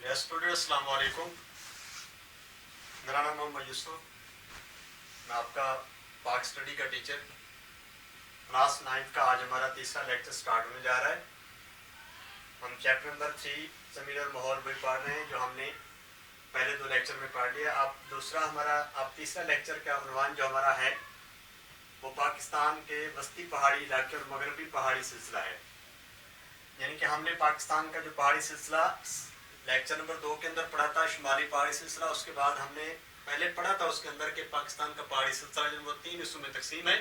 Student अस्सलाम वालेकुम। मेरा नाम मोहम्मद यूसुफ, मैं आपका पाक स्टडी का टीचर। क्लास 9 का आज हमारा तीसरा लेक्चर स्टार्ट होने जा रहा है। हम चैप्टर नंबर 3 ज़मीन और माहौल भी पढ़ रहे हैं, जो हमने पहले 2 लेक्चर में पढ़ लिया। अब तीसरा लेक्चर का उन्वान जो हमारा है वो पाकिस्तान के वस्ती पहाड़ी इलाके और मगरबी पहाड़ी सिलसिला है। यानी कि हमने पाकिस्तान का जो पहाड़ी सिलसिला लेक्चर नंबर 2 के अंदर पढ़ा था, शुमाली पहाड़ी सिलसिला। उसके बाद हमने पहले पढ़ा था उसके अंदर के पाकिस्तान का पहाड़ी सिलसिला जो वो 3 हिस्सों में तकसीम है,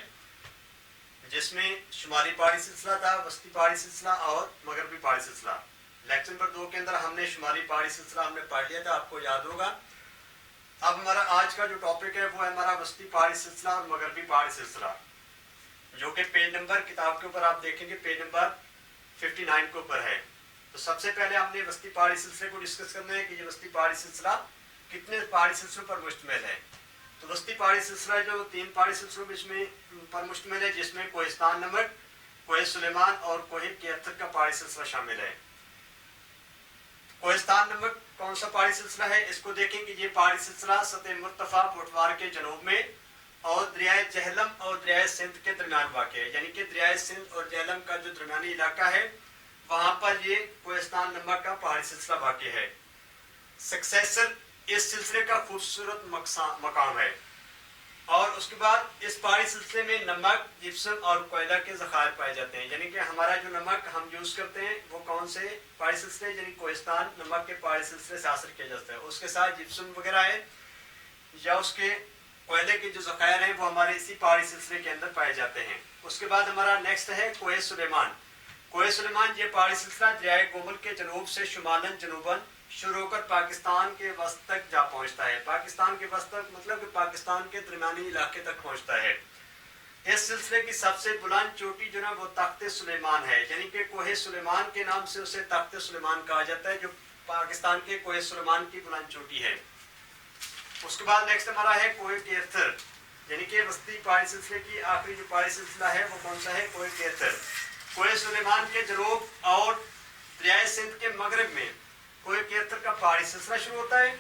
जिसमें शुमाली पहाड़ी सिलसिला था, वस्ती पहाड़ी सिलसिला और मगरबी पहाड़ी सिलसिला। लेक्चर नंबर 2 के अंदर हमने शुमाली पहाड़ी सिलसिला हमने पढ़ लिया था, आपको याद होगा। अब हमारा आज का जो टॉपिक है वो है हमारा वस्ती पहाड़ी सिलसिला और मगरबी पहाड़ी सिलसिला, जो कि पेज नंबर किताब के ऊपर आप देखेंगे पेज नंबर 59 के ऊपर है। तो सबसे पहले हमने वस्ती पहाड़ी सिलसिले को डिस्कस करना है कि ये वस्ती पहाड़ी सिलसिला कितने पहाड़ी सिलसिलों पर मुश्तमिल है। तो वस्ती पहाड़ी सिलसिला जो 3 पहाड़ी सिलसिलों पर मुश्तमिल है, जिसमें कोहिस्तान नमक, कोह सुलेमान और कोह केर्थर का पहाड़ी सिलसिला शामिल है। कोहिस्तान नमक कौन सा पहाड़ी सिलसिला है, इसको देखें कि ये पहाड़ी सिलसिला सतह मुर्तफा पटवार के जनूब में और दरियाए जहलम और दरियाए सिंध के दरमियान वाक़ है। यानी कि दरियाए सिंध और जहलम का जो दरमियानी इलाका है वहाँ पर ये कोहिस्तान नमक का पहाड़ी सिलसिला वाक़ है। सक्सेसर इस सिलसिले का खूबसूरत मकाम है। और उसके बाद इस पहाड़ी सिलसिले में नमक, जिप्सम और कोयला के ज़खायर पाए जाते हैं। यानी कि हमारा जो नमक हम यूज़ करते हैं वो कौन से पहाड़ी सिलसिले, यानी कोहिस्तान नमक के पहाड़ी सिलसिले से हासिल किया जाता है। उसके साथ जिप्सम वगैरह है या उसके कोयले के जो ज़खायर हैं वो हमारे इसी पहाड़ी सिलसिले के अंदर पाए जाते हैं। उसके बाद हमारा नेक्स्ट है कोह सुलेमान। कोह सुलेमान ये पहाड़ी सिलसिला दरियाए गोमल के जनूब से शुमालन जनूबन शुरू होकर पाकिस्तान के वस्त तक जा पहुंचता है। पाकिस्तान के वस्त तक मतलब कि पाकिस्तान के दरमियानी इलाके तक पहुंचता है। इस सिलसिले की सबसे बुलंद चोटी जो है वो तख्त सुलेमान है। यानी कि कोह सुलेमान के नाम से उसे तख्त सुलेमान कहा जाता है, जो पाकिस्तान के कोह सुलेमान की बुलंद चोटी है। उसके बाद नेक्स्ट हमारा है कोह केर्थर, यानी कि वस्ती पहाड़ी सिलसिले की आखिरी जो पहाड़ी सिलसिला है वो कौन सा है, कोह केर्थर। कोह सुलेमान के जनूब और दरियाए सिंध के मगरब में कोह केर्थर का पहाड़ी सिलसिला शुरू होता है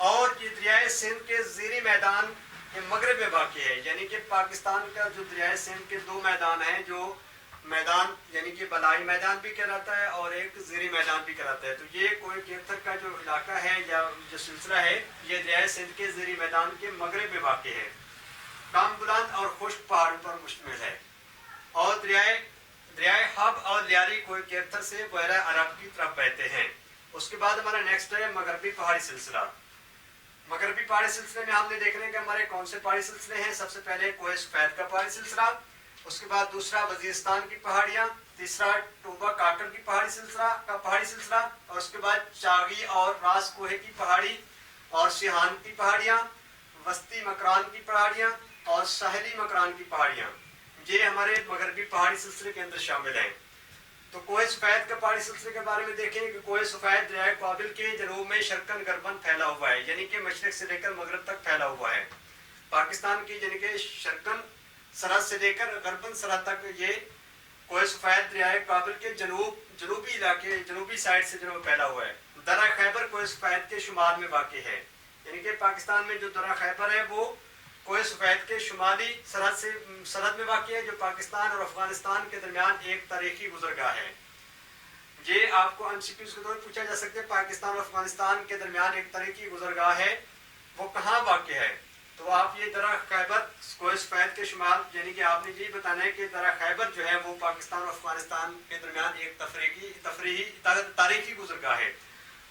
और ये दरियाए सिंध के ज़ीरी मैदान के मगरब में वाक़ है। यानी कि पाकिस्तान का जो दरियाए सिंध के 2 मैदान हैं, जो मैदान यानी कि बलाई मैदान भी कहलाता है और एक ज़ीरी मैदान भी कहलाता है। तो ये कोह केर्थर का जो इलाका है या जो सिलसिला है ये दरियाए सिंध के ज़ीरी मैदान के मगरब में वाक़ है। कम बुलंद और खुश्क पहाड़ों पर मुश्तमिल है और दरियाए हब और लियारी कोह केर्थर से बहरा अरब की तरफ बहते हैं। उसके बाद हमारा नेक्स्ट है मगरबी पहाड़ी सिलसिला। मगरबी पहाड़ी सिलसिले में हमने देखने के हमारे कौन से पहाड़ी सिलसिले हैं। सबसे पहले कोह सफेद का पहाड़ी सिलसिला, उसके बाद दूसरा वजीरिस्तान की पहाड़ियाँ, तीसरा टोबा काकर की पहाड़ी सिलसिला और उसके बाद चागी और रास कोहे की पहाड़ी और सिहान की पहाड़ियाँ, वस्ती मकरान की पहाड़ियाँ और साहली मकरान की पहाड़ियाँ, ये हमारे मगरबी पहाड़ी सिलसिले के अंदर शामिल हैं। तो कोह सफेद का पहाड़ी सिलसिले के बारे में देखें कि कोह सफेद दरियाए काबिल के जनूब में शर्कन गरबन फैला हुआ है, यानी कि मशरक से लेकर मगरब तक फैला हुआ है। पाकिस्तान की यानी कि शर्कन सरहद से लेकर गरबन सरहद तक ये कोह सफेद दरियाए काबिल के जनूबी इलाके, जनूबी साइड से जो फैला हुआ है। दरा खैबर कोह सफेद के शुमाल में वाक़ है। यानी कि पाकिस्तान में जो दरा खैबर है वो कोह सफेद के शुमाली सरहद में वाक़ है, जो पाकिस्तान और अफगानिस्तान के दरमियान एक तारीखी गुजरगाह है। ये आपको MCQs के दौर पूछा जा सकता है, पाकिस्तान और अफगानिस्तान के दरमियान एक तारीखी गुजरगाह है, वो कहाँ वाक़ है। तो आप ये दरा खैबर कोह सफेद के शुमाल, यानी कि आपने ये बताना है कि दरा खैबर जो है वो पाकिस्तान और अफगानिस्तान के दरमियान एक तारीखी गुजरगाह है।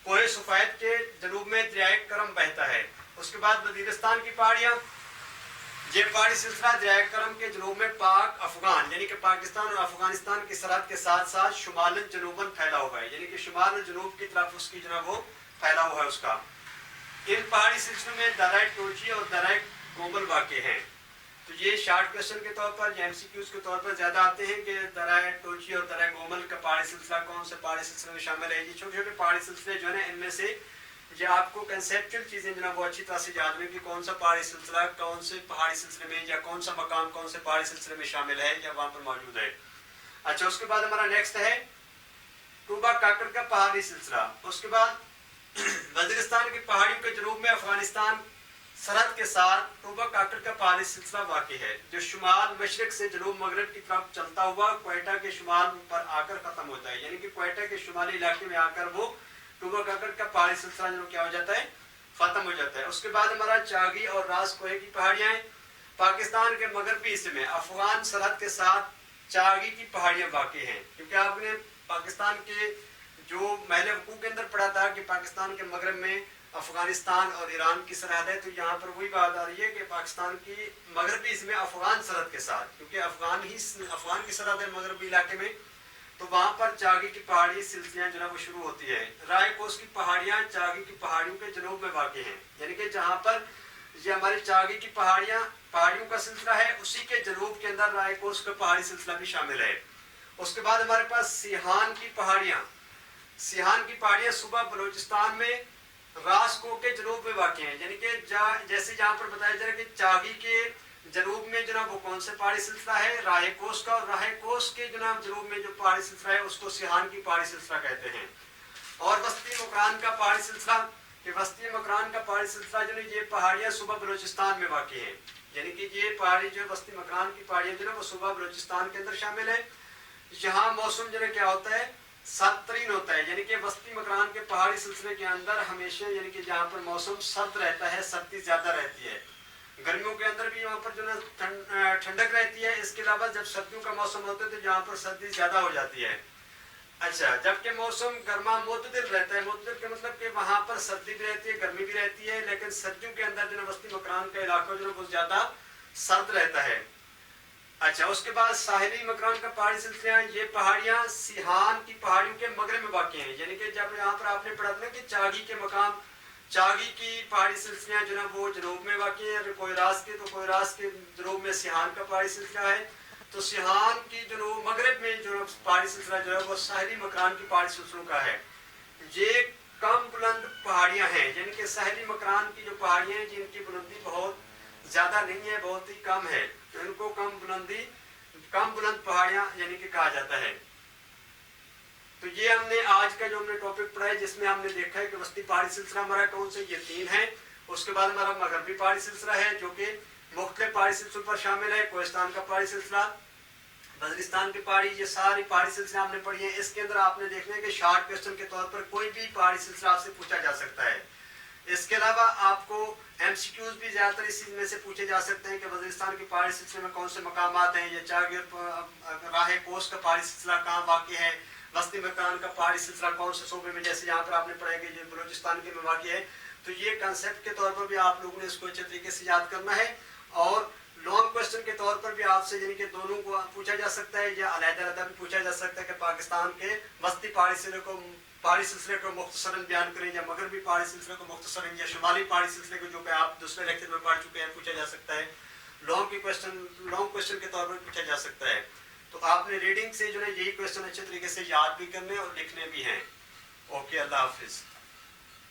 कोह सफेद के जनूब में दरियाए करम बहता है। उसके बाद वजीरिस्तान की पहाड़ियाँ, ये पहाड़ी सिलसिला दरियाए करम के जनूब में पाक अफगान यानी कि पाकिस्तान और अफगानिस्तान की सरहद के साथ साथ शुमालन जनूबन फैला हुआ है। यानी कि शुमाल और जनूब की तरफ उसकी जो है वो फैला हुआ है उसका। इन पहाड़ी सिलसिलों में दराए टोची और दराए गोमल वाक़ हैं। तो ये शार्ट क्वेश्चन के तौर पर या MCQs के तौर पर ज़्यादा आते हैं कि दराए टोची और दराए गोमल का पहाड़ी सिलसिला कौन से पहाड़ी सिलसिले में शामिल है। ये छोटे छोटे पहाड़ी सिलसिले जो है ना, इनमें से ये आपको कंसेप्चुअल चीज़ें जो है वो अच्छी तरह से याद रखें कि कौन सा पहाड़ी सिलसिला कौन से पहाड़ी सिलसिले में या कौन सा मकाम कौन से पहाड़ी सिलसिले में शामिल है या वहाँ पर मौजूद है। अच्छा, उसके बाद हमारा नेक्स्ट है टोबा काकर का पहाड़ी सिलसिला। उसके बाद वजीरिस्तान की पहाड़ियों के जनूब में अफगानिस्तान सरहद के साथ टूबा काकर का पहाड़ी सिलसिला वाक़ई है, जो शुमाल मशरक से जनूब मगरब की तरफ चलता हुआ क्वेटा के शुमाल पर आकर खत्म होता है। यानी कि क्वेटा के शुमाली इलाके में आकर वो टूबा काकर का पहाड़ी सिलसिला जो क्या हो जाता है, खत्म हो जाता है। उसके बाद हमारा चागी और रास कोहे की पहाड़ियां हैं। पाकिस्तान के मगरबी हिस्से में अफगान सरहद के साथ चागी की पहाड़ियां वाक़ई हैं, क्योंकि आपने पाकिस्तान के जो महल वकूफ़ के अंदर पढ़ा था कि पाकिस्तान के मगरब में अफगानिस्तान और ईरान की सरहद है, तो यहाँ पर वही बात आ रही है कि पाकिस्तान की मगरबी इसमें अफगान सरहद के साथ, क्योंकि अफगान की सरहद है मगरबी इलाके में, तो वहाँ पर चागी की पहाड़ी सिलसिला जो है वो शुरू होती है। राय कोस की पहाड़ियाँ चागी की पहाड़ियों के जनूब में वाक़ई हैं, यानी कि जहाँ पर ये हमारी चागी की पहाड़ियों का सिलसिला है, उसी के जनूब के अंदर राय कोस का पहाड़ी सिलसिला भी शामिल है। उसके बाद हमारे पास सिहान की पहाड़ियाँ सूबा बलूचिस्तान में रासको के जनूब में वाक़ई हैं, यानी कि जैसे जहाँ पर बताया जा रहा है कि चागी के जनूब में जनाब वो कौन सा पहाड़ी सिलसिला है, राहे कोस का, और राहे कोस के जनाब जनूब में जो पहाड़ी सिलसिला है उसको सिहान की पहाड़ी सिलसिला कहते हैं। और वस्ती मकरान का पहाड़ी सिलसिला, कि वस्ती मकरान का पहाड़ी सिलसिला जो है ये पहाड़ियाँ सूबा बलूचिस्तान में वाक़ई हैं, यानी कि ये पहाड़ी जो वस्ती मकरान की पहाड़ियाँ जो है वो सूबा बलूचिस्तान के अंदर शामिल है। यहाँ मौसम जो है क्या होता है, सर्द होता है, यानी कि वस्ती मकरान के पहाड़ी सिलसिले के अंदर हमेशा यानी कि जहाँ पर मौसम सर्द रहता है, सर्दी ज़्यादा रहती है। गर्मियों के अंदर भी यहाँ पर जो है ठंडक रहती है। इसके अलावा जब सर्दियों का मौसम होता है तो यहाँ पर सर्दी ज़्यादा हो जाती है। अच्छा, जबकि मौसम गर्मा मोतदिल रहता है, मोतदिल का मतलब कि वहाँ पर सर्दी भी रहती है, गर्मी भी रहती है, लेकिन सर्दियों के अंदर जो है वस्ती मकरान का इलाका जो है बहुत ज़्यादा सर्द रहता है। अच्छा, उसके बाद साहिली मकरान का पहाड़ी सिलसिला, ये पहाड़ियाँ सिहान की पहाड़ियों के मगरब में वाक़ई हैं, यानी कि जब यहाँ पर आपने पढ़ा था कि चागी की पहाड़ी सिलसिला जो है वो जनूब में वाक़ई है, कोयरास के जनूब में सिहान का पहाड़ी सिलसिला है। तो सिहान की जनूब मगरब में जो पहाड़ी सिलसिला जो है वो साहिली मकरान की पहाड़ी सिलसिलों का है। ये कम बुलंद पहाड़ियाँ हैं, यानी कि साहिली मकरान की जो पहाड़ियाँ हैं जिनकी बुलंदी बहुत ज़्यादा नहीं है, बहुत ही कम है, तो इनको कम बुलंद पहाड़ियाँ यानी कि कहा जाता है। तो ये हमने आज का जो हमने टॉपिक पढ़ा है, जिसमें हमने देखा है कि वस्ती पहाड़ी सिलसिला हमारा कौन से, ये 3 है। उसके बाद हमारा मगरबी पहाड़ी सिलसिला है जो कि मुख्तलिफ पहाड़ी सिलसिलों पर शामिल है। कोहिस्तान का पहाड़ी सिलसिला, वजीरिस्तान की पहाड़ी, ये सारी पहाड़ी सिलसिला हमने पढ़ी है। इसके अंदर आपने देखना है कि शॉर्ट क्वेश्चन के तौर पर कोई भी पहाड़ी सिलसिला आपसे पूछा जा सकता है। इसके अलावा आपको MCQs भी ज़्यादातर इस चीज़ में से पूछे जा सकते हैं कि वजीरिस्तान की पहाड़ी सिलसिले में कौन से मकामात हैं, या चागी राहे कोस का पहाड़ी सिलसिला कहाँ वाक़ई है, वस्ती मकरान का पहाड़ी सिलसिला कौन से सूबे में, जैसे यहाँ पर आपने पढ़ा कि ये बलूचिस्तान के में वाक़ई है। तो ये कंसेप्ट के तौर पर भी आप लोगों ने इसको अच्छे तरीके से याद करना है। और लॉन्ग क्वेश्चन के तौर पर भी आपसे यानी कि दोनों को पूछा जा सकता है, या अलग-अलग भी पूछा जा सकता है कि पाकिस्तान के वस्ती पहाड़ी सिलसिले को मुख्तसरन बयान करें, या मगरबी पहाड़ी सिलसिले को मुख्तसरन, या शुमाली पहाड़ी सिलसिले को जो कि आप दूसरे लेक्चर में पढ़ चुके हैं, पूछा जा सकता है। लॉन्ग क्वेश्चन के तौर पर पूछा जा सकता है। तो आपने रीडिंग से जो है यही क्वेश्चन अच्छे तरीके से याद भी करने और लिखने भी हैं। ओके, अल्लाह हाफिज़।